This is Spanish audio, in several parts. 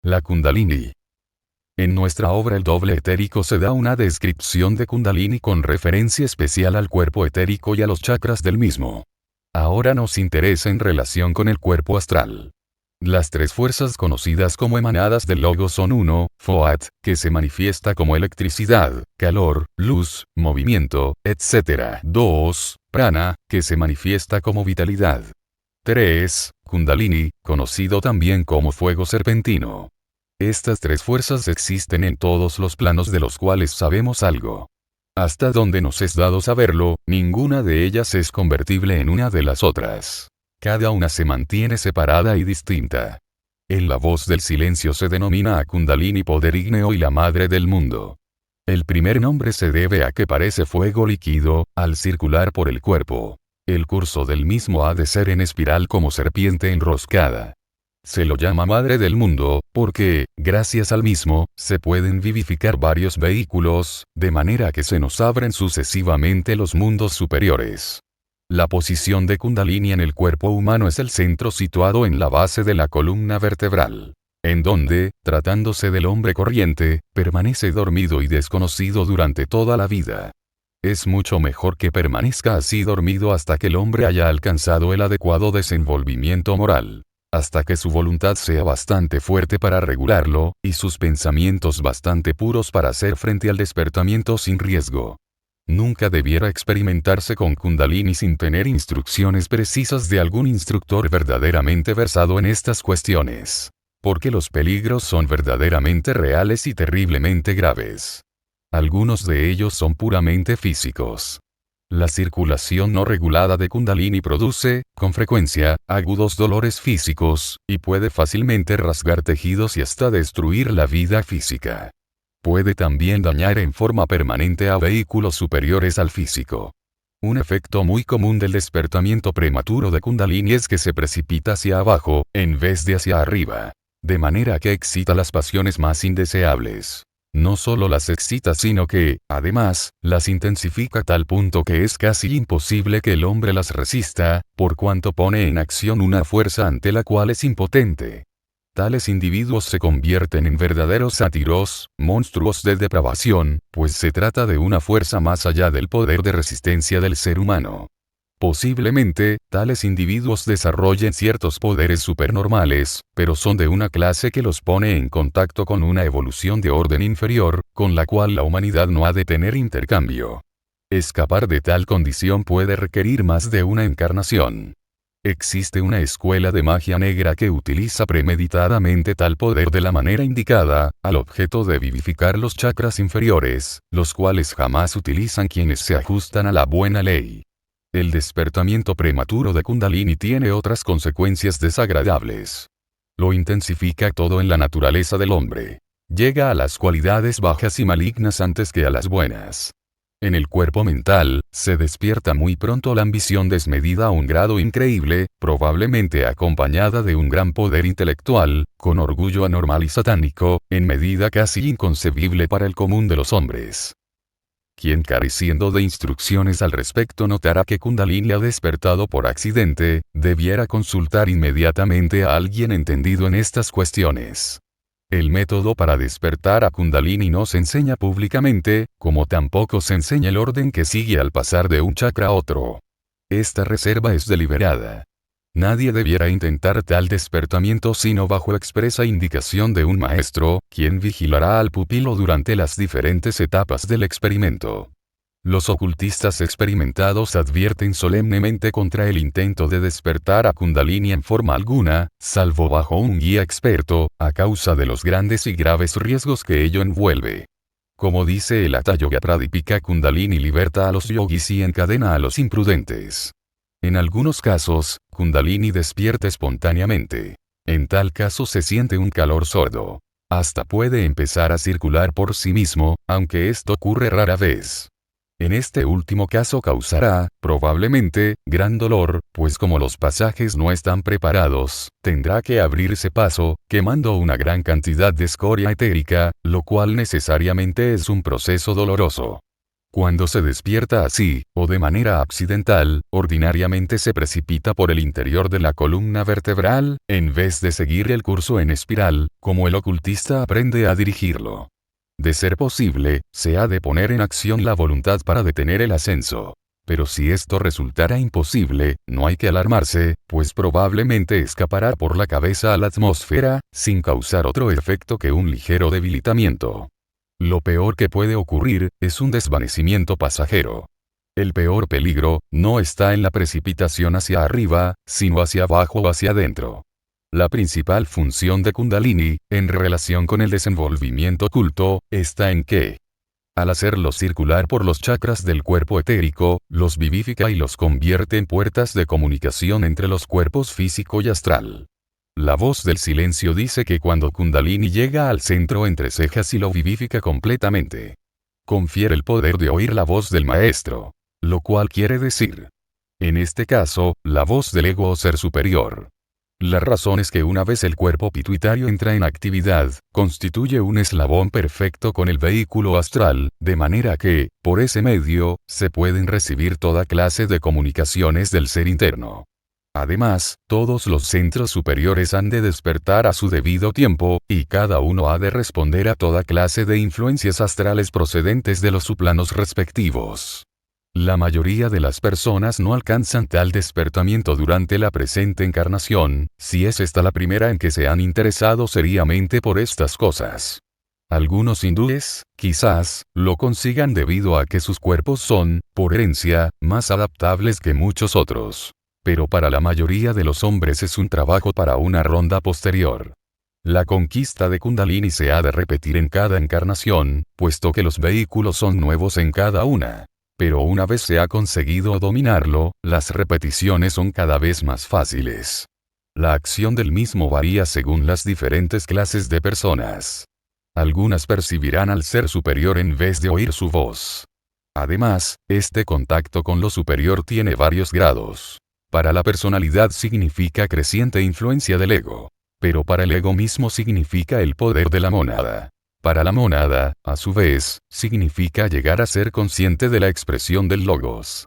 La Kundalini. En nuestra obra El doble etérico se da una descripción de Kundalini con referencia especial al cuerpo etérico y a los chakras del mismo. Ahora nos interesa en relación con el cuerpo astral. Las tres fuerzas conocidas como emanadas del Logos son 1. Foat, que se manifiesta como electricidad, calor, luz, movimiento, etc. 2. Prana, que se manifiesta como vitalidad. 3. Kundalini, conocido también como fuego serpentino. Estas tres fuerzas existen en todos los planos de los cuales sabemos algo. Hasta donde nos es dado saberlo, ninguna de ellas es convertible en una de las otras. Cada una se mantiene separada y distinta. En la voz del silencio se denomina a Kundalini poder ígneo y la madre del mundo. El primer nombre se debe a que parece fuego líquido, al circular por el cuerpo. El curso del mismo ha de ser en espiral como serpiente enroscada. Se lo llama madre del mundo, porque, gracias al mismo, se pueden vivificar varios vehículos, de manera que se nos abren sucesivamente los mundos superiores. La posición de Kundalini en el cuerpo humano es el centro situado en la base de la columna vertebral, en donde, tratándose del hombre corriente, permanece dormido y desconocido durante toda la vida. Es mucho mejor que permanezca así dormido hasta que el hombre haya alcanzado el adecuado desenvolvimiento moral, hasta que su voluntad sea bastante fuerte para regularlo, y sus pensamientos bastante puros para hacer frente al despertamiento sin riesgo. Nunca debiera experimentarse con Kundalini sin tener instrucciones precisas de algún instructor verdaderamente versado en estas cuestiones, porque los peligros son verdaderamente reales y terriblemente graves. Algunos de ellos son puramente físicos. La circulación no regulada de Kundalini produce, con frecuencia, agudos dolores físicos, y puede fácilmente rasgar tejidos y hasta destruir la vida física. Puede también dañar en forma permanente a vehículos superiores al físico. Un efecto muy común del despertamiento prematuro de Kundalini es que se precipita hacia abajo, en vez de hacia arriba, de manera que excita las pasiones más indeseables. No solo las excita sino que, además, las intensifica a tal punto que es casi imposible que el hombre las resista, por cuanto pone en acción una fuerza ante la cual es impotente. Tales individuos se convierten en verdaderos sátiros, monstruos de depravación, pues se trata de una fuerza más allá del poder de resistencia del ser humano. Posiblemente, tales individuos desarrollen ciertos poderes supernormales, pero son de una clase que los pone en contacto con una evolución de orden inferior, con la cual la humanidad no ha de tener intercambio. Escapar de tal condición puede requerir más de una encarnación. Existe una escuela de magia negra que utiliza premeditadamente tal poder de la manera indicada, al objeto de vivificar los chakras inferiores, los cuales jamás utilizan quienes se ajustan a la buena ley. El despertamiento prematuro de Kundalini tiene otras consecuencias desagradables. Lo intensifica todo en la naturaleza del hombre. Llega a las cualidades bajas y malignas antes que a las buenas. En el cuerpo mental, se despierta muy pronto la ambición desmedida a un grado increíble, probablemente acompañada de un gran poder intelectual, con orgullo anormal y satánico, en medida casi inconcebible para el común de los hombres. Quien careciendo de instrucciones al respecto notara que Kundalini ha despertado por accidente, debiera consultar inmediatamente a alguien entendido en estas cuestiones. El método para despertar a Kundalini no se enseña públicamente, como tampoco se enseña el orden que sigue al pasar de un chakra a otro. Esta reserva es deliberada. Nadie debiera intentar tal despertamiento sino bajo expresa indicación de un maestro, quien vigilará al pupilo durante las diferentes etapas del experimento. Los ocultistas experimentados advierten solemnemente contra el intento de despertar a Kundalini en forma alguna, salvo bajo un guía experto, a causa de los grandes y graves riesgos que ello envuelve. Como dice el Hatha Yoga Pradipika, Kundalini liberta a los yogis y encadena a los imprudentes. En algunos casos, Kundalini despierta espontáneamente. En tal caso se siente un calor sordo. Hasta puede empezar a circular por sí mismo, aunque esto ocurre rara vez. En este último caso causará, probablemente, gran dolor, pues como los pasajes no están preparados, tendrá que abrirse paso, quemando una gran cantidad de escoria etérica, lo cual necesariamente es un proceso doloroso. Cuando se despierta así, o de manera accidental, ordinariamente se precipita por el interior de la columna vertebral, en vez de seguir el curso en espiral, como el ocultista aprende a dirigirlo. De ser posible, se ha de poner en acción la voluntad para detener el ascenso. Pero si esto resultara imposible, no hay que alarmarse, pues probablemente escapará por la cabeza a la atmósfera, sin causar otro efecto que un ligero debilitamiento. Lo peor que puede ocurrir, es un desvanecimiento pasajero. El peor peligro, no está en la precipitación hacia arriba, sino hacia abajo o hacia adentro. La principal función de Kundalini, en relación con el desenvolvimiento oculto, está en que, al hacerlo circular por los chakras del cuerpo etérico, los vivifica y los convierte en puertas de comunicación entre los cuerpos físico y astral. La voz del silencio dice que cuando Kundalini llega al centro entre cejas y lo vivifica completamente, confiere el poder de oír la voz del maestro. Lo cual quiere decir, en este caso, la voz del ego o ser superior. La razón es que una vez el cuerpo pituitario entra en actividad, constituye un eslabón perfecto con el vehículo astral, de manera que, por ese medio, se pueden recibir toda clase de comunicaciones del ser interno. Además, todos los centros superiores han de despertar a su debido tiempo, y cada uno ha de responder a toda clase de influencias astrales procedentes de los subplanos respectivos. La mayoría de las personas no alcanzan tal despertamiento durante la presente encarnación, si es esta la primera en que se han interesado seriamente por estas cosas. Algunos hindúes, quizás, lo consigan debido a que sus cuerpos son, por herencia, más adaptables que muchos otros. Pero para la mayoría de los hombres es un trabajo para una ronda posterior. La conquista de Kundalini se ha de repetir en cada encarnación, puesto que los vehículos son nuevos en cada una. Pero una vez se ha conseguido dominarlo, las repeticiones son cada vez más fáciles. La acción del mismo varía según las diferentes clases de personas. Algunas percibirán al ser superior en vez de oír su voz. Además, este contacto con lo superior tiene varios grados. Para la personalidad significa creciente influencia del ego. Pero para el ego mismo significa el poder de la mónada. Para la mónada, a su vez, significa llegar a ser consciente de la expresión del logos.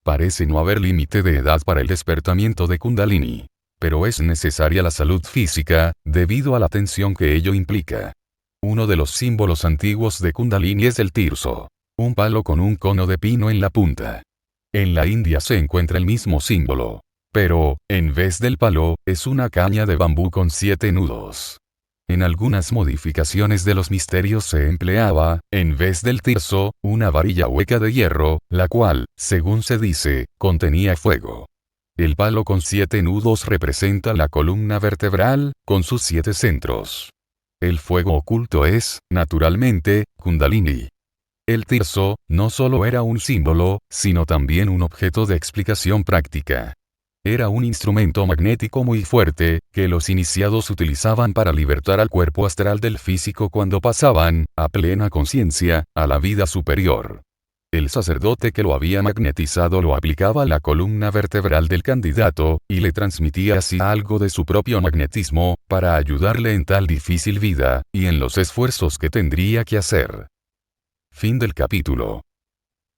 Parece no haber límite de edad para el despertamiento de Kundalini. Pero es necesaria la salud física, debido a la tensión que ello implica. Uno de los símbolos antiguos de Kundalini es el tirso. Un palo con un cono de pino en la punta. En la India se encuentra el mismo símbolo. Pero, en vez del palo, es una caña de bambú con 7 nudos. En algunas modificaciones de los misterios se empleaba, en vez del tirso, una varilla hueca de hierro, la cual, según se dice, contenía fuego. El palo con 7 nudos representa la columna vertebral, con sus 7 centros. El fuego oculto es, naturalmente, Kundalini. El tirso, no solo era un símbolo, sino también un objeto de explicación práctica. Era un instrumento magnético muy fuerte, que los iniciados utilizaban para libertar al cuerpo astral del físico cuando pasaban, a plena conciencia, a la vida superior. El sacerdote que lo había magnetizado lo aplicaba a la columna vertebral del candidato, y le transmitía así algo de su propio magnetismo, para ayudarle en tal difícil vida, y en los esfuerzos que tendría que hacer. Fin del capítulo.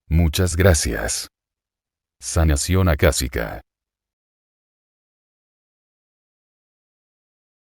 Muchas gracias. Sanación acásica.